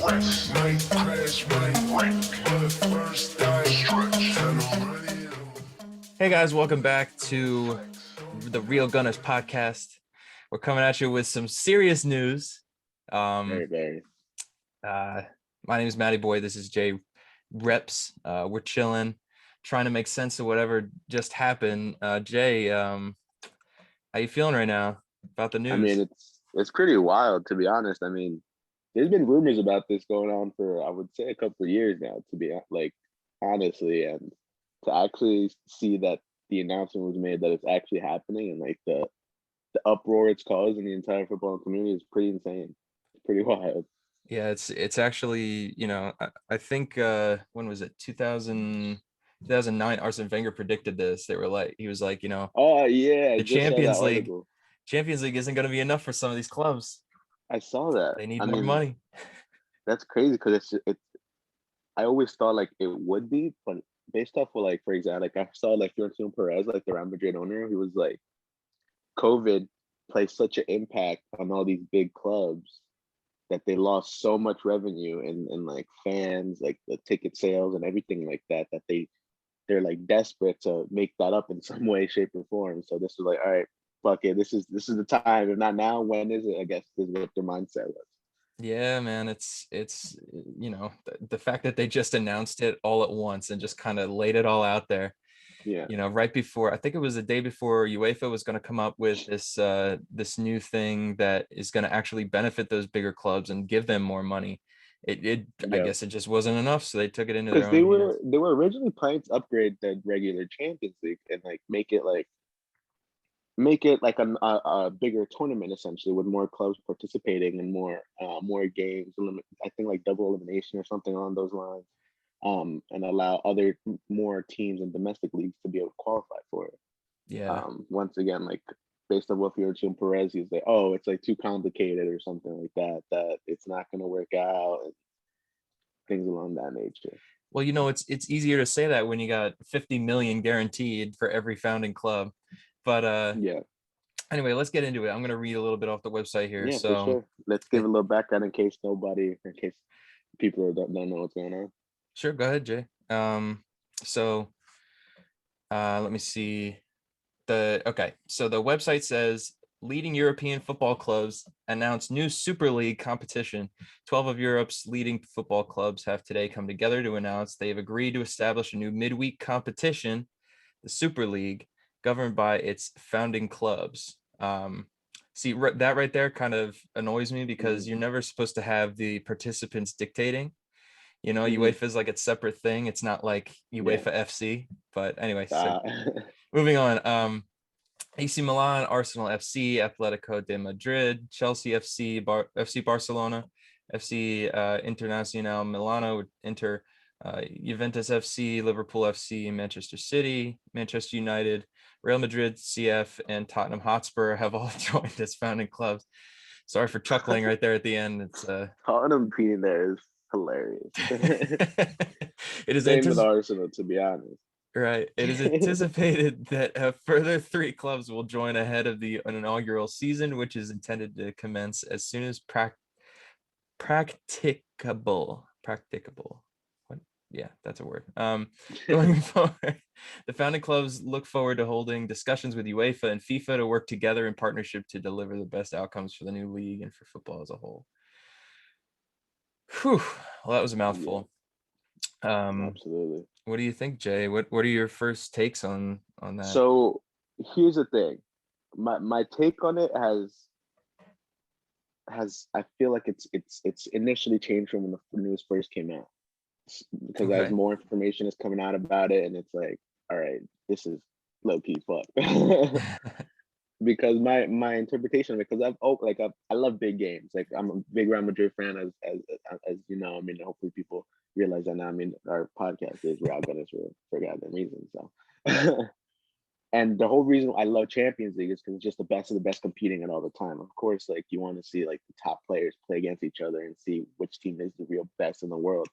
Hey guys, welcome back to the Real Gunners podcast. We're coming at you with some serious news. Very, very. Uh, my name is Matty Boy. This is Jay Reps. We're chilling, trying to make sense of whatever just happened. Jay, how you feeling right now about the I news? mean, it's pretty wild, to be honest. I mean, there's been rumors about this going on for, I would say, a couple of years now, to be like, honestly, and to actually see that the announcement was made that it's actually happening and like the uproar it's caused in the entire football community is pretty insane. It's pretty wild. Yeah, it's actually, I think when was it? 2009, Arsene Wenger predicted this. He was like, Oh yeah, I the just saw that Champions League article. Isn't going to be enough for some of these clubs. I saw that. They need I more mean, money. that's crazy because it's. I always thought like it would be, but based off of like, for example, like I saw like Florentino Perez, like the Real Madrid owner, he was like, COVID plays such an impact on all these big clubs that they lost so much revenue and like fans, like the ticket sales and everything like that, that they're like desperate to make that up in some way, shape, or form. So this was like, all right, fuck it, this is the time. If not now, when is it? I guess this is what their mindset was. Yeah, man, it's the fact that they just announced it all at once and just kind of laid it all out there. Yeah, Right before, I think it was the day before UEFA was going to come up with this new thing that is going to actually benefit those bigger clubs and give them more money. I yeah. guess it just wasn't enough, so they took it into their Because own hands. they were originally planning to upgrade the regular Champions League and like make it like a bigger tournament essentially with more clubs participating and more games. I think like double elimination or something along those lines. And allow other more teams in domestic leagues to be able to qualify for it. Yeah. Once again, like based on what Fiorentino Perez, he's like, oh, it's like too complicated or something like that, that it's not going to work out and things along that nature. Well, it's easier to say that when you got 50 million guaranteed for every founding club. But Yeah, anyway, let's get into it. I'm going to read a little bit off the website here. yeah, for So, sure. Let's give a little background in case people don't know what's going on. sure, go ahead, Jay. So let me see. So the website says leading European football clubs announce new Super League competition. 12 of Europe's leading football clubs have today come together to announce they have agreed to establish a new midweek competition, the Super League, governed by its founding clubs. See, that right there kind of annoys me because Mm-hmm. you're never supposed to have the participants dictating. Mm-hmm. UEFA is like its separate thing. It's not like Yeah. UEFA FC. But anyway, so Uh, moving on. AC Milan, Arsenal FC, Atletico de Madrid, Chelsea FC, FC Barcelona, FC Internacional Milano, Inter, Juventus FC, Liverpool FC, Manchester City, Manchester United, Real Madrid, CF, and Tottenham Hotspur have all joined as founding clubs. Sorry for chuckling right there at the end. It's Tottenham being there is hilarious. it is Same with Arsenal, to be honest. Right. It is anticipated that a further 3 clubs will join ahead of the inaugural season, which is intended to commence as soon as practicable. Practicable. What? Yeah, that's a word. Going forward, the founding clubs look forward to holding discussions with UEFA and FIFA to work together in partnership to deliver the best outcomes for the new league and for football as a whole. Whew. Well, that was a Yeah, mouthful. absolutely. What do you think, Jay? What are your first takes on that? So here's the thing. My take on it has I feel like it's initially changed from when the news first came out. Because as Okay. more information is coming out about it and it's like, all right, this is low key fuck. Because my interpretation of it, because I love big games. Like I'm a big Real Madrid fan, as you know. I mean, hopefully people realize that now. I mean, our podcast is Real Gunners for goddamn reason. So, and the whole reason I love Champions League is because it's just the best of the best competing it all the time. Of course, like you want to see like the top players play against each other and see which team is the real best in the world,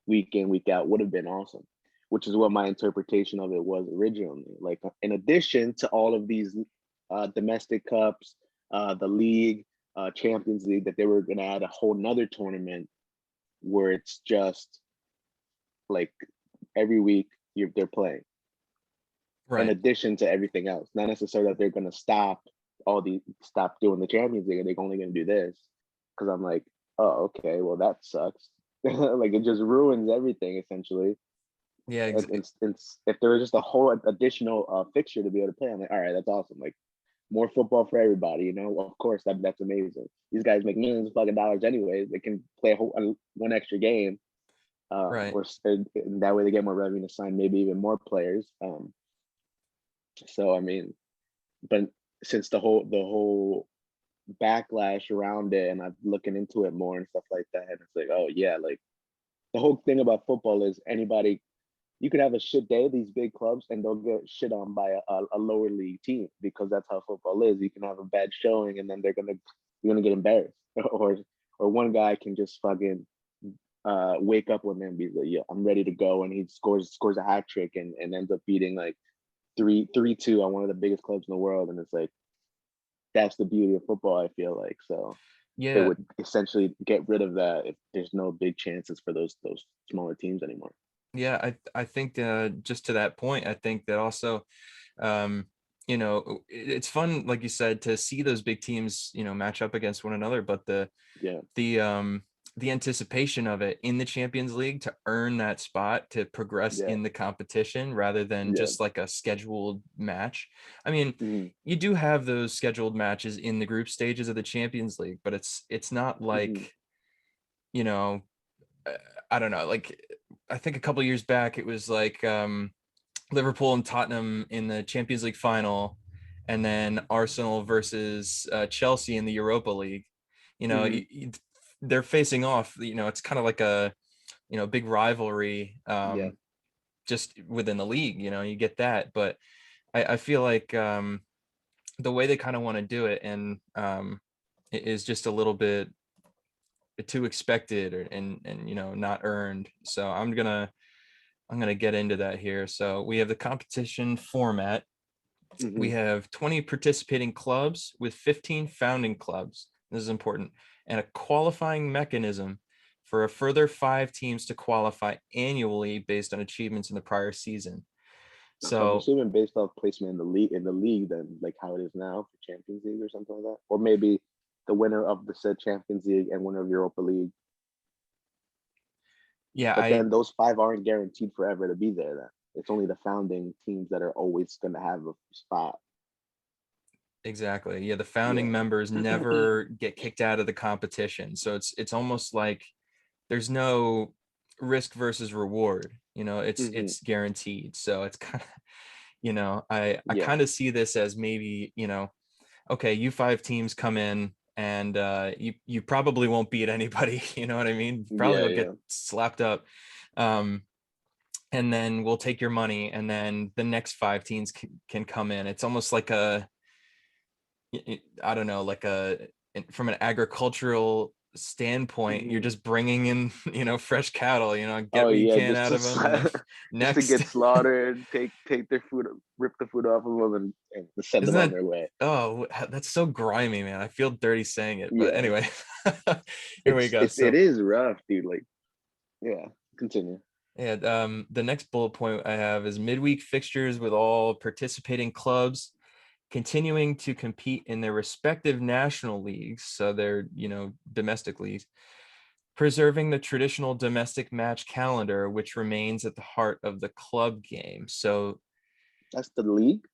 week in week out. Would have been awesome. Which is what my interpretation of it was originally. Like in addition to all of these domestic cups, the league, Champions League, that they were going to add a whole nother tournament where it's just like every week they're playing in Right. addition to everything else. Not necessarily that they're going to stop doing the Champions League. They're only going to do this because I'm like, oh, okay, well that sucks. Like it just ruins everything essentially. Yeah. If there was just a whole additional fixture to be able to play, I'm like, all right, that's awesome. Like more football for everybody, you know. Of course, that's amazing. These guys make millions of fucking dollars anyways. They can play one extra game, Right. and that way they get more revenue to sign maybe even more players. So I mean, but since the whole backlash around it, and I'm looking into it more and stuff like that, and it's like, oh yeah, like the whole thing about football is anybody you could have a shit day, these big clubs, and they'll get shit on by a lower league team because that's how football is. You can have a bad showing, and then you're gonna get embarrassed, or one guy can just fucking wake up one day and be like, "Yeah, I'm ready to go," and he scores a hat trick and ends up beating like 3-2 on one of the biggest clubs in the world, and it's like that's the beauty of football. I feel like so it Yeah. would essentially get rid of that if there's no big chances for those smaller teams anymore. Yeah, I think just to that point, I think that also, um, it's fun, like you said, to see those big teams, match up against one another. But Yeah, the um, the anticipation of it in the Champions League to earn that spot to progress yeah, in the competition rather than yeah. just like a scheduled match. I mean, Mhm. you do have those scheduled matches in the group stages of the Champions League, but it's not Mhm. like, you know, uh, I don't know, like I think a couple years back it was like Liverpool and Tottenham in the Champions League final, and then Arsenal versus Chelsea in the Europa League. You know, Mhm. they're facing off. It's kind of like a big rivalry, Yeah. just within the league. You get that, but I feel like the way they kind of want to do it and is just a little bit too expected and not earned. So I'm gonna get into that here. So we have the competition format. We Mhm. have 20 participating clubs with 15 founding clubs. This is important. And a qualifying mechanism for a further 5 teams to qualify annually based on achievements in the prior season. So I'm So assuming based off placement in the league, then like how it is now for Champions League or something like that, or maybe the winner of the said Champions League and winner of Europa League. yeah, But I then those five aren't guaranteed forever to be there. Then it's only the founding teams that are always going to have a spot. exactly. Yeah, the founding Yeah. members never get kicked out of the competition. So it's almost like there's no risk versus reward. It's Hmm. it's guaranteed. So it's kind of, I Yeah. kind of see this as maybe, okay, you 5 teams come in and you probably won't beat anybody. You know what I mean? Probably Yeah. will Yeah. get slapped up. Um, and then we'll take your money, and then the next 5 teams can come in. It's almost like I don't know, like from an agricultural standpoint, you're Hmm. just bringing in, fresh cattle, get Oh what you yeah, can out of them, and then just to next. get slaughtered, take their food, rip the food off of them, and send Isn't them on that, their way. oh, that's so grimy, man. I feel dirty saying it, but Yeah. anyway. Here we go. It So is rough, dude. Like, yeah. Continue. yeah, the next bullet point I have is midweek fixtures with all participating clubs continuing to compete in their respective national leagues, so they're, domestic leagues, preserving the traditional domestic match calendar, which remains at the heart of the club game. So That's the league.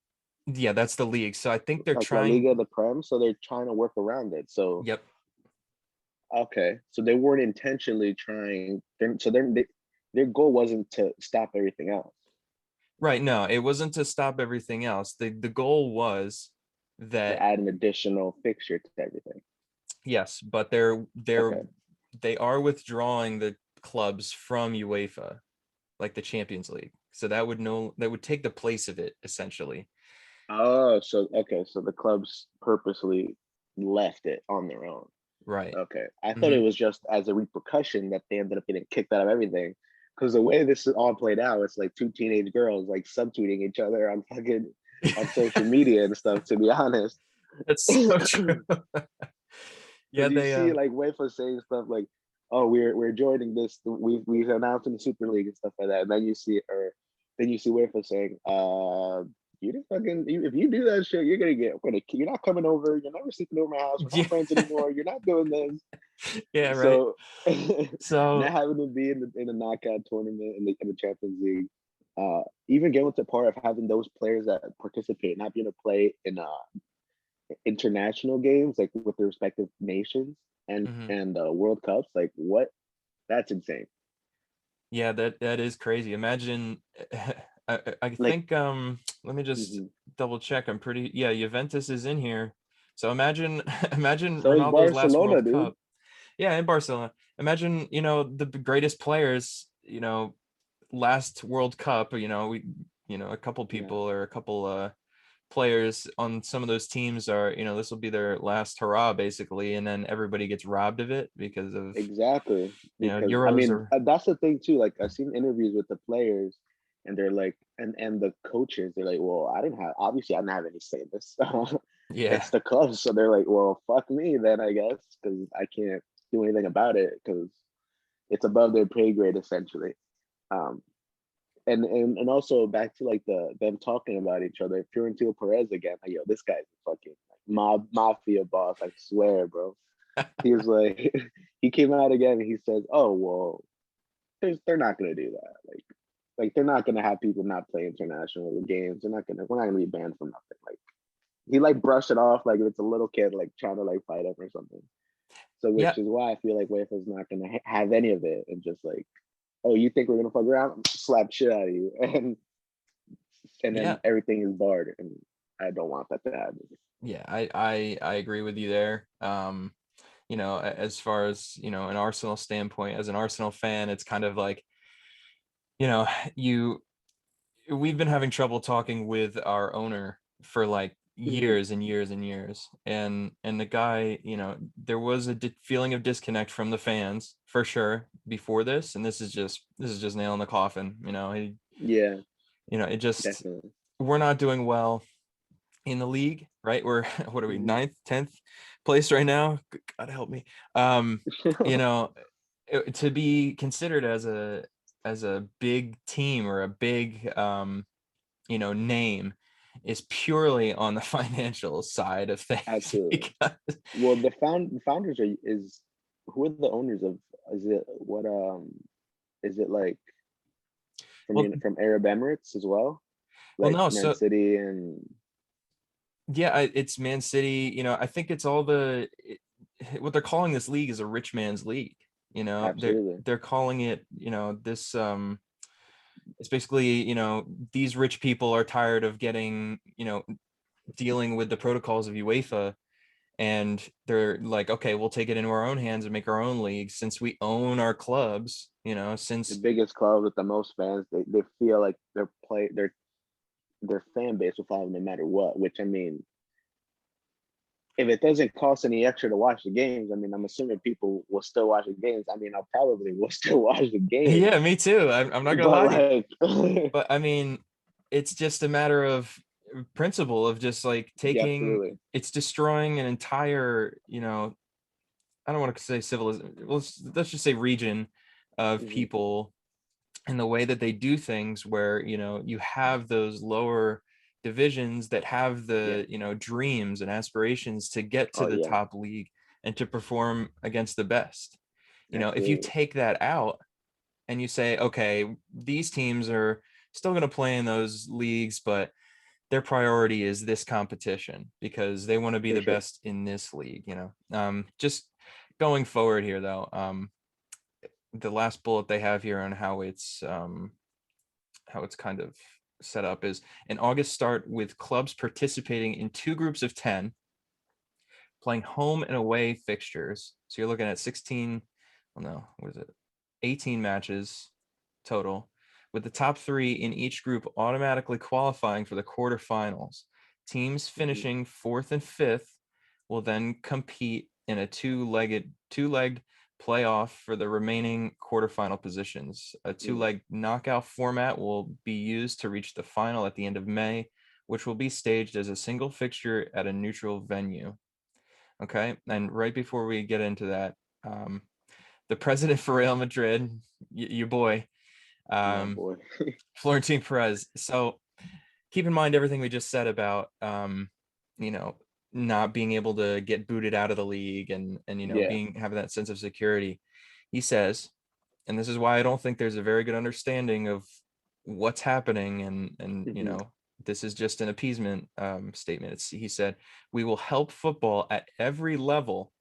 yeah, that's the league. So I think they're Like La trying. Liga, the Prem. So they're trying to work around it. So Yep. okay, so they weren't intentionally trying. Their goal wasn't to stop everything else. Right. No, it wasn't to stop everything else. The goal was To that, add an additional fixture to everything. yes, but they Okay. are withdrawing the clubs from UEFA, like the Champions League. So that would take the place of it essentially. Oh, so okay, so the clubs purposely left it on their own. Right. Okay, I thought it Hmm. was just as a repercussion that they ended up getting kicked out of everything. Because the way this is all played out, it's like two teenage girls like subtweeting each other on fucking on social media and stuff. To be honest, That's so because true. Yeah, you they see like UEFA saying stuff like oh, we're joining this. We've announced in the Super League and stuff like that. And then you see, or then you see UEFA saying, you just fucking, if you do that shit, you're not coming over. You're never sleeping over my house. We're not Yeah, friends anymore. You're not doing yeah, this. right. So not So having to be in the knockout tournament in the Champions League, even getting to the part of having those players that participate not being able to play in international games like with their respective nations and mhm. World Cups, like what? That's insane. Yeah, that is crazy. Imagine, I Like, think let me just mhm. double check. I'm pretty, yeah, Juventus is in here. So imagine imagine So is Ronaldo's last Barcelona, World dude. Cup. Yeah, in Barcelona. Imagine, the greatest players, last World Cup, a couple Yeah, people or a couple players on some of those teams are, this will be their last hurrah basically, and then everybody gets robbed of it because of, exactly. Because I Euros mean, or that's the thing too. Like I've seen interviews with the players, and they're like, and the coaches, they're like, well, I didn't have any say in this. yeah. It's the clubs, so they're like, well, fuck me then, I guess, because I can't do anything about it because it's above their pay grade essentially. Um, and also back to like them talking about each other. Florentino Perez again, like yo, this guy's a fucking mafia boss. I swear, bro. He was like, he came out again and he says, "Oh well, they're not gonna do that. Like they're not gonna have people not play international games. We're not gonna be banned from nothing. Like he like brushed it off like it's a little kid like trying to like fight up or something. So Yeah, which is why I feel like UEFA's not gonna have any of it and just like, oh, you think we're gonna fuck around? Slap shit out of you, and yeah, then everything is barred, and I don't want that to happen. yeah. I agree with you there. As far as, an Arsenal standpoint, as an Arsenal fan, it's kind of like, you know, you we've been having trouble talking with our owner for like Mhm. years and years and years, and the guy, there was a feeling of disconnect from the fans for sure before this, and this is just nail in the coffin. Yeah, It just, definitely. we're not doing well in the league, right? We're what are we, Mhm. ninth, 10th place right now? God help me. You know, to be considered as a big team or a big name is purely on the financial side of things Absolutely. because Well, the founders is who are the owners of? Is it what is it like well from Arab Emirates as well, well like no, Man so City and yeah, it's Man City. I think it's all what they're calling this league is a rich man's league. They're absolutely. they're calling it, this it's basically, these rich people are tired of getting, dealing with the protocols of UEFA, and they're like, okay, we'll take it into our own hands and make our own league since we own our clubs, The since biggest club with the most fans, they feel like their fan base will follow them no matter what. Which I mean, if it doesn't cost any extra to watch the games, I mean, I'm assuming people will still watch the games. I mean, I'll probably will still watch the games, yeah, me too. I'm not gonna but lie to you, like, but I mean, it's just a matter of principle of just like yeah, taking, absolutely. it's destroying an entire, I don't want to say civilization, let's just say region of Hmm. people, and the way that they do things, where you have those lower divisions that have Yeah. the dreams and aspirations to get to Oh the yeah, top league and to perform against the best. If you absolutely. take that out and you say, okay, these teams are still going to play in those leagues, but their priority is this competition because they want to be For the sure. best in this league. Just going forward here though, the last bullet they have here on how it's kind of set up is an August start with clubs participating in two groups of 10, playing home and away fixtures. So you're looking at 16, well, no, what is it? 18 matches total, with the top three in each group automatically qualifying for the quarterfinals. Teams Hmm. finishing fourth and fifth will then compete in a two-legged playoff for the remaining quarterfinal positions. A Hmm. two-leg knockout format will be used to reach the final at the end of May, which will be staged as a single fixture at a neutral venue. Okay, and right before we get into that, um, the president for Real Madrid, your boy, My boy. Florentine Perez. So keep in mind everything we just said about you know, not being able to get booted out of the league and you know, Yeah. being having that sense of security. He says, and this is why I don't think there's a very good understanding of what's happening, and you Hmm. know, this is just an appeasement statement. He said, we will help football at every level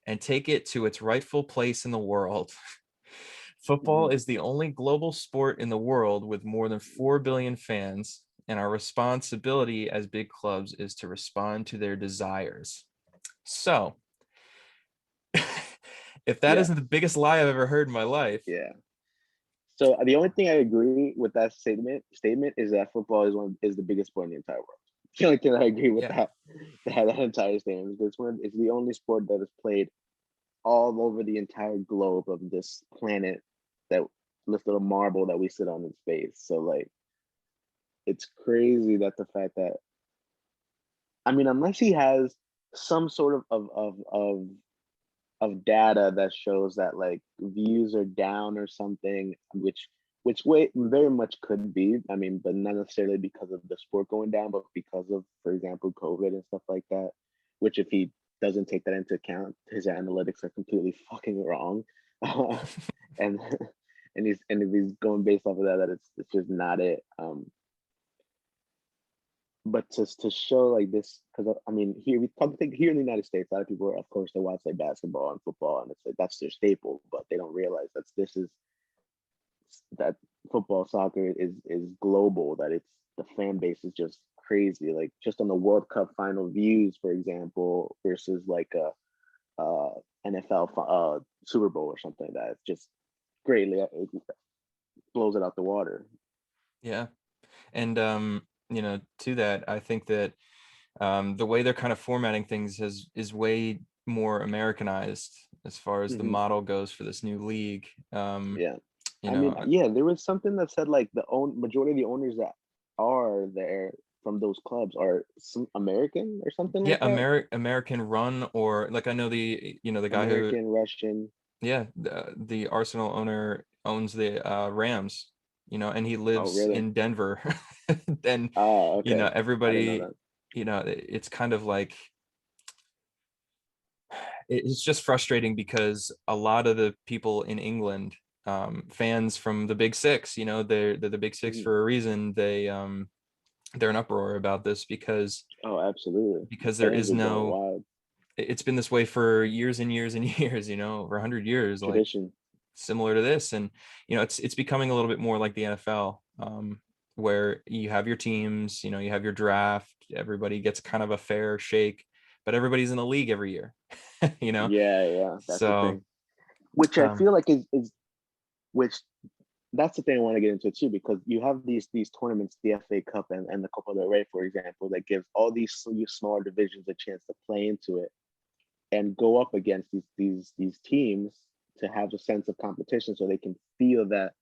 and take it to its rightful place in the world. Football Hmm. is the only global sport in the world with more than 4 billion fans, and our responsibility as big clubs is to respond to their desires. So, if that Yeah. isn't the biggest lie I've ever heard in my life, Yeah. So the only thing I agree with that statement is that football is the biggest sport in the entire world. The only thing I agree with yeah, that entire statement is it's the only sport that is played all over the entire globe of this planet, that this little marble that we sit on in space. So like it's crazy that the fact that, I mean, unless he has some sort of data that shows that like views are down or something, which way very much could be. I mean, but not necessarily because of the sport going down, but because of, for example, COVID and stuff like that. Which, if he doesn't take that into account, his analytics are completely fucking wrong. and and if he's going based off of that, it's just not it. But to show like this, because I mean, here we probably think here in the United States, a lot of people are, of course, they watch like basketball and football, and it's like that's their staple, but they don't realize that football, soccer is global. That it's the fan base is just crazy. Like just on the World Cup final views, for example, versus like a NFL Super Bowl or something like that. It's just greatly, it blows it out the water. yeah, and you know, to that, I think that the way they're kind of formatting things is way more Americanized as far as the Hmm. model goes for this new league. Yeah. You I know, mean, yeah, there was something that said like the majority of the owners that are there from those clubs are some American or something yeah, like that. American run, or like I know the, you know, the guy who, American, Russian. yeah, the Arsenal owner owns the Rams, you know, and he Oh, lives really? in Denver. And Oh, you know, okay. I didn't know everybody, that. you know, it's kind of like it's just frustrating because a lot of the people in England, fans from the Big Six, you know, they're the Big Six Mhm. for a reason. They're in uproar about this Oh, absolutely. because there Fans is are going no, wild. it's been this way for years and years and years, you know, over 100 years, like Tradition. similar to this. And you know, it's becoming a little bit more like the NFL, where you have your teams, you know, you have your draft, everybody gets kind of a fair shake, but everybody's in the league every year. You know, Yeah, yeah, that's the so thing. Which I um feel like is which that's the thing I want to get into too, because you have these tournaments, the FA Cup and the Copa del Rey, for example, that gives all these smaller divisions a chance to play into it and go up against these teams to have a sense of competition, so they can feel that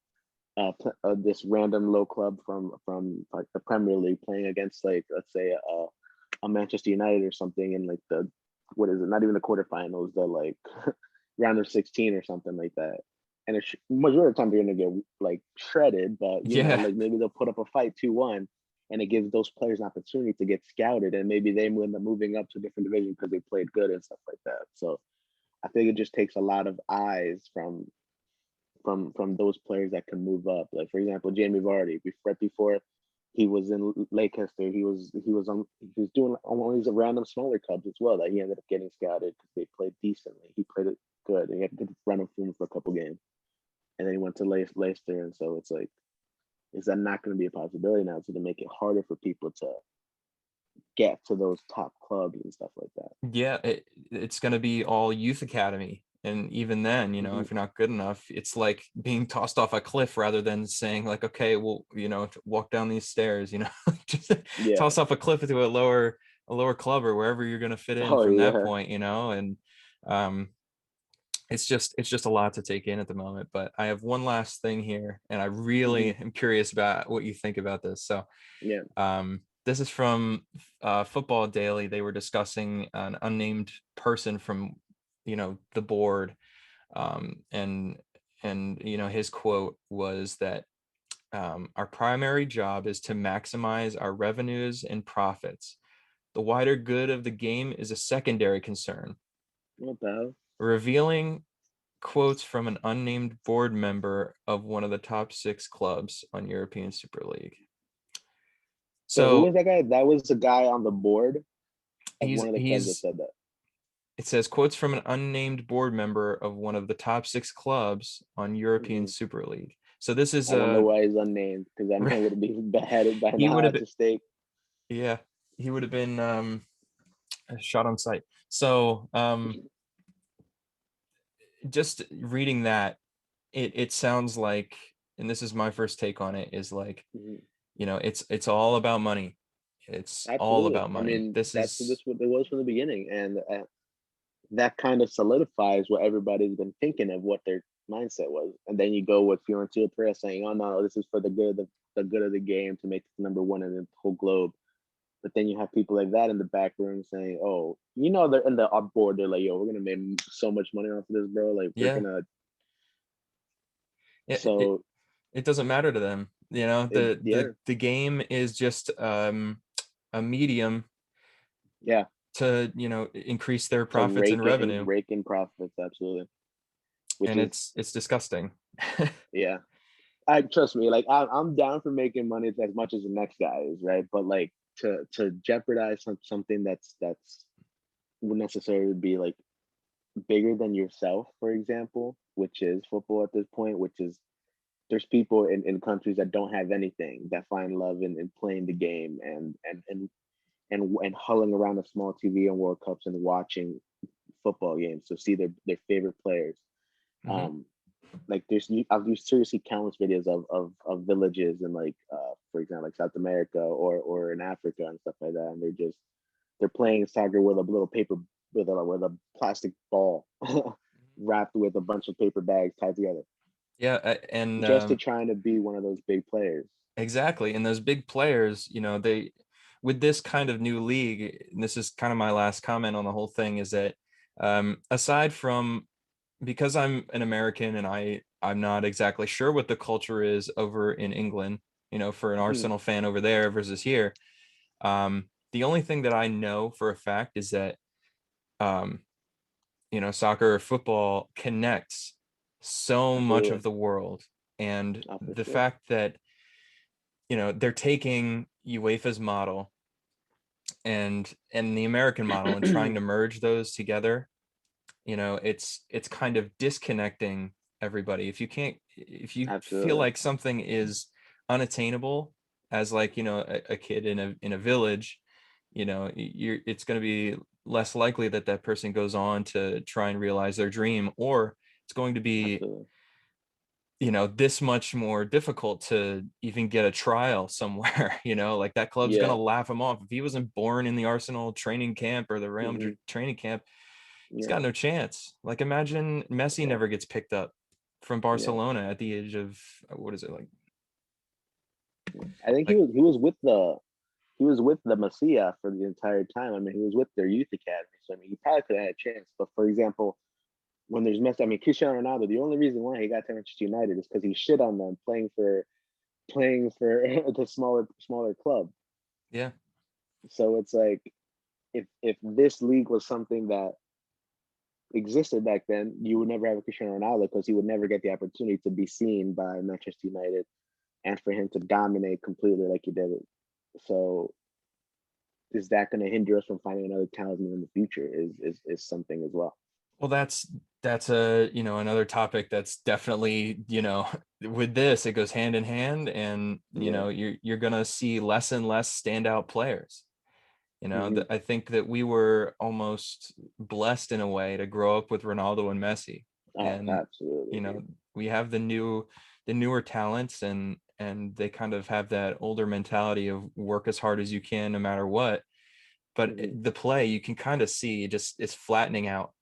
this random low club from like the Premier League playing against, like, let's say a Manchester United or something in like the, what is it, not even the quarterfinals, the like round of 16 or something like that. And it's majority of the time they're gonna get like shredded, but you know, yeah, like maybe they'll put up a fight 2-1, and it gives those players an opportunity to get scouted, and maybe they end up moving up to a different division because they played good and stuff like that. So I think it just takes a lot of eyes from those players that can move up. Like, for example, Jamie Vardy, right before he was in Leicester, he was doing on one of these random smaller clubs as well, that he ended up getting scouted because they played decently. He played it good. And he had a good run of form for a couple games, and then he went to Leicester. And so it's like, is that not going to be a possibility now? So to make it harder for people to get to those top clubs and stuff like that. yeah, it's going to be all youth academy, and even then, you know, Hmm. if you're not good enough, it's like being tossed off a cliff rather than saying like, okay, well, you know, walk down these stairs, you know, just Yeah. toss off a cliff into a lower club or wherever you're going to fit in Oh from that yeah. point, you know. And um it's just a lot to take in at the moment. But I have one last thing here, and I Hmm. really am curious about what you think about this. So Yeah. this is from Football Daily. They were discussing an unnamed person from, you know, the board, And his quote was that our primary job is to maximize our revenues and profits. The wider good of the game is a secondary concern. What the hell? Revealing quotes from an unnamed board member of one of the top 6 clubs on European Super League. So who So was that guy? That was the guy on the board of he's one of the clubs that he's said that. it says quotes from an unnamed board member of one of the top 6 clubs on European Mhm. Super League. So this is I wonder why he's unnamed, because I know it would be beheaded by he would now have at been, the stake. yeah, he would have been shot on sight. So just reading that, it sounds like, and this is my first take on it, is like, Mhm. it's all about money. It's all Absolutely. about I money. mean, This is this what it was from the beginning, and that kind of solidifies what everybody's been thinking of what their mindset was. And then you go with Fiorentina Perez saying, "Oh no, this is for the good of the game to make it #1 in the whole globe." But then you have people like that in the back room saying, "Oh, they're in the up board. They're like, yo, we're gonna make so much money off of this, bro. Like, we're yeah, gonna." it, it, So it doesn't matter to them. the yeah, the game is just a medium yeah, to increase their to profits and revenue, rake in profits, absolutely. Which and is, it's disgusting. yeah, I trust me. Like, I'm down for making money as much as the next guy is, right? But like, to jeopardize something that's would necessarily be like bigger than yourself, for example, which is football at this point, which is, there's people in countries that don't have anything that find love in playing the game and hulling around a small TV on World Cups and watching football games to see their favorite players. Mhm. Um, like, I've used seriously countless videos of villages in, like, for example, like South America or in Africa and stuff like that, and they're playing soccer with a little paper, with a plastic ball wrapped with a bunch of paper bags tied together, Yeah, and just to trying to be one of those big players. exactly. And those big players, they, with this kind of new league, and this is kind of my last comment on the whole thing, is that aside from, because I'm an American and I'm not exactly sure what the culture is over in England, for an Mhm. Arsenal fan over there versus here. The only thing that I know for a fact is that um, soccer or football connects so much of Absolutely. the world. And Oh, for the sure. fact that, they're taking UEFA's model and the American model and trying to merge those together, it's kind of disconnecting everybody. If you feel Absolutely. like something is unattainable as, like, a kid in a village, it's going to be less likely that that person goes on to try and realize their dream, or it's going to be Absolutely. this much more difficult to even get a trial somewhere. Like, that club's going to Yeah. laugh him off if he wasn't born in the Arsenal training camp or the Real Hmm. Madrid training camp. He's Yeah. got no chance. Like, imagine Messi Yeah. never gets picked up from Yeah. Barcelona at the age of, what is it, Yeah. I think like he was with the Masia for the entire time. I mean, he was with their youth academy. So I mean, he probably could have had a chance. But for example, when there's Messi, I mean, Cristiano Ronaldo, the only reason why he got to Manchester United is because he shit on them playing for the smaller club. yeah. So it's like, if this league was something that existed back then, you would never have a Cristiano Ronaldo, because he would never get the opportunity to be seen by Manchester United and for him to dominate completely like he did it. So is that going to hinder us from finding another talisman in the future? Is something as well. Well, that's a, another topic that's definitely, with this, it goes hand in hand, and Yeah. you're gonna see less and less standout players. Hmm. I think that we were almost blessed in a way to grow up with Ronaldo and Messi, Oh, and absolutely, dude. we have the newer talents, and they kind of have that older mentality of work as hard as you can no matter what. But Hmm. the play, you can kind of see, just it's flattening out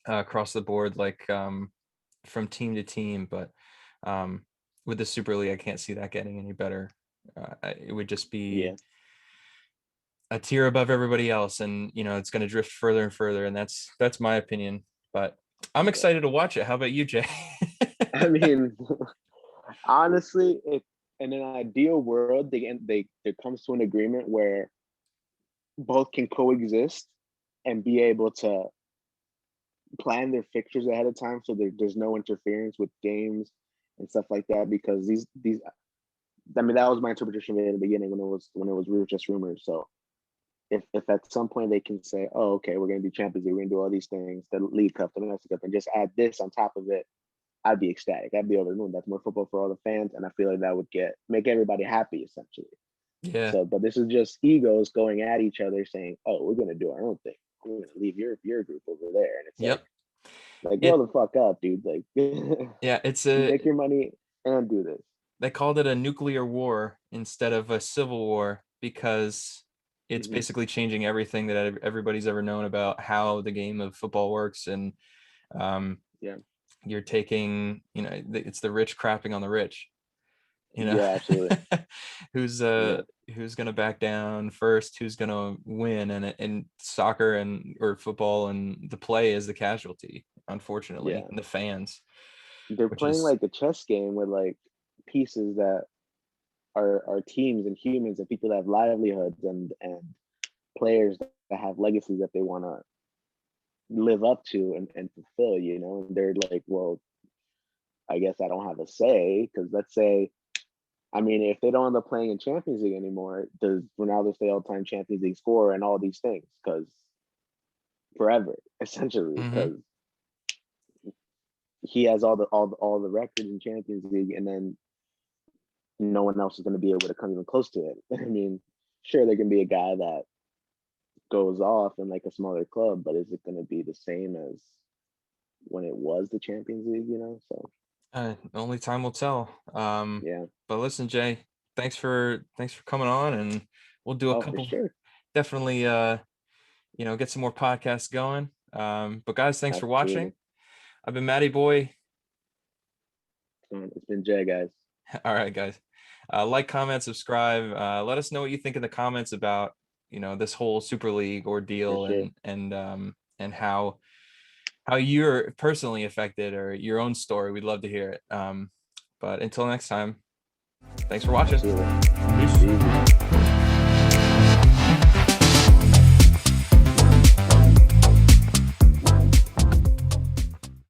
across the board, like from team to team. But um, with the Super League, I can't see that getting any better. It would just be Yeah. a tier above everybody else, and it's going to drift further and further, and that's my opinion. But I'm excited to watch it. How about you, Jay? I mean, honestly, if in an ideal world, they there comes to an agreement where both can coexist and be able to plan their fixtures ahead of time, so there's no interference with games and stuff like that. Because these, I mean, that was my interpretation of it in the beginning when it was just rumors. So if at some point they can say, oh, okay, we're gonna do Champions League, we're gonna do all these things, the League Cup, the Domestic Cup, and just add this on top of it, I'd be ecstatic. I'd be over the moon. That's more football for all the fans, and I feel like that would make everybody happy essentially. Yeah. So, but this is just egos going at each other, saying, "Oh, we're gonna do our own thing. We're gonna leave your group over there," and it's Yep. like It. grow the fuck up, dude. Like, Yeah. It's make your money and do this. they called it a nuclear war instead of a civil war because it's Mm-hmm. basically changing everything that everybody's ever known about how the game of football works. And um, Yeah. you're taking, it's the rich crapping on the rich, Yeah, absolutely. who's Yeah. who's gonna back down first, who's gonna win, and soccer or football, and the play is the casualty, unfortunately, Yeah. and the fans, They're which playing is like a chess game with like pieces that are teams and humans and people that have livelihoods and players that have legacies that they want to live up to and fulfill, and they're like, well, I guess I don't have a say, because let's say, I mean, if they don't end up playing in Champions League anymore, does Ronaldo stay all-time Champions League scorer and all these things? Because forever, essentially, Mhm. because he has all the records in Champions League, and then no one else is going to be able to come even close to it. I mean, sure, there can be a guy that goes off in like a smaller club, but is it going to be the same as when it was the Champions League? So Only time will tell. yeah. But listen, Jay, thanks for coming on, and we'll do a Oh, for couple, sure. definitely get some more podcasts going. But guys, thanks for watching. Absolutely. I've been Matty Boy. It's been Jay, guys. All right, guys. Like, comment, subscribe. Let us know what you think in the comments about this whole Super League For ordeal, sure. and how you're personally affected, or your own story. We'd love to hear it. But until next time, thanks for watching. Absolutely. Peace. Easy.